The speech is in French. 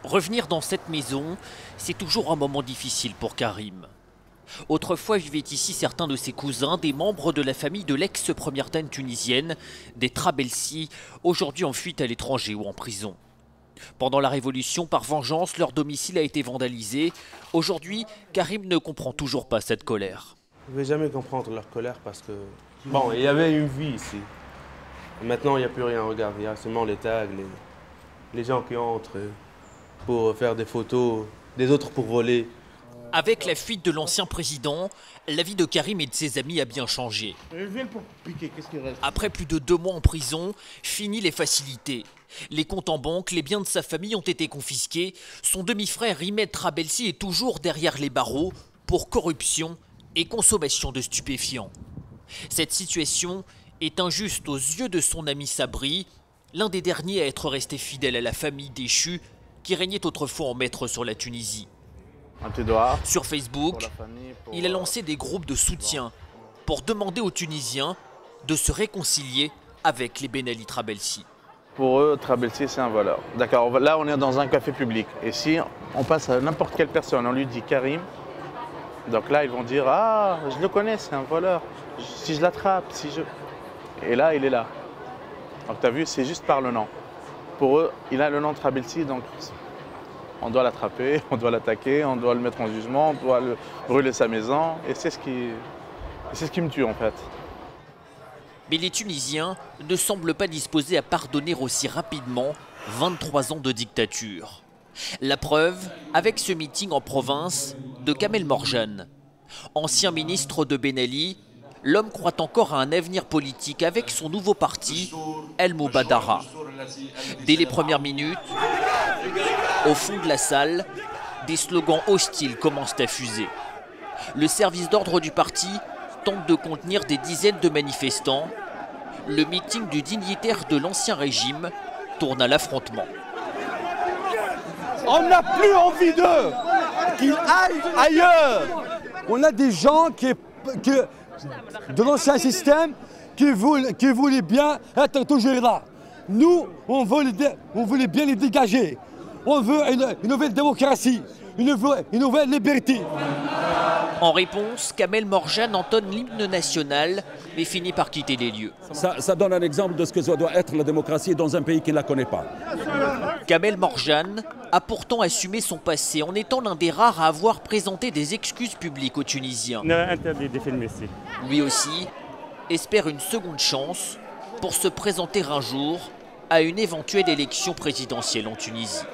Revenir dans cette maison, c'est toujours un moment difficile pour Karim. Autrefois vivaient ici certains de ses cousins, des membres de la famille de l'ex-première dame tunisienne, des Trabelsi, aujourd'hui en fuite à l'étranger ou en prison. Pendant la Révolution, par vengeance, leur domicile a été vandalisé. Aujourd'hui, Karim ne comprend toujours pas cette colère. Je ne vais jamais comprendre leur colère parce que... Bon, il y avait une vie ici. Maintenant, il n'y a plus rien. Regarde, il y a seulement les tags, les gens qui entrent pour faire des photos, des autres pour voler. Avec la fuite de l'ancien président, la vie de Karim et de ses amis a bien changé. Après plus de 2 mois en prison, fini les facilités. Les comptes en banque, les biens de sa famille ont été confisqués. Son demi-frère Rimed Trabelsi est toujours derrière les barreaux pour corruption et consommation de stupéfiants. Cette situation est injuste aux yeux de son ami Sabri, l'un des derniers à être resté fidèle à la famille déchue qui régnait autrefois en maître sur la Tunisie. Sur Facebook, il a lancé des groupes de soutien pour demander aux Tunisiens de se réconcilier avec les Ben Ali Trabelsi. Pour eux, Trabelsi, c'est un voleur. D'accord, là on est dans un café public. Et si on passe à n'importe quelle personne, on lui dit Karim, donc là ils vont dire « Ah, je le connais, c'est un voleur. Si je l'attrape, si je... » Et là, il est là. Donc tu as vu, c'est juste par le nom. Pour eux, il a le nom de Trabelsi, donc on doit l'attraper, on doit l'attaquer, on doit le mettre en jugement, on doit brûler sa maison. Et c'est ce qui me tue en fait. Mais les Tunisiens ne semblent pas disposés à pardonner aussi rapidement 23 ans de dictature. La preuve avec ce meeting en province de Kamel Morjane. Ancien ministre de Ben Ali, l'homme croit encore à un avenir politique avec son nouveau parti, El Moubadara. Dès les premières minutes, au fond de la salle, des slogans hostiles commencent à fuser. Le service d'ordre du parti tente de contenir des dizaines de manifestants. Le meeting du dignitaire de l'ancien régime tourne à l'affrontement. On n'a plus envie d'eux, qu'ils aillent ailleurs. On a des gens de l'ancien système qui voulaient bien être toujours là. Nous, on voulait bien les dégager. On veut une nouvelle démocratie, une nouvelle liberté. En réponse, Kamel Morjane entonne l'hymne national, mais finit par quitter les lieux. Ça donne un exemple de ce que doit être la démocratie dans un pays qui ne la connaît pas. Kamel Morjane a pourtant assumé son passé en étant l'un des rares à avoir présenté des excuses publiques aux Tunisiens. Interdit de filmer ici. Lui aussi espère une seconde chance pour se présenter un jour à une éventuelle élection présidentielle en Tunisie.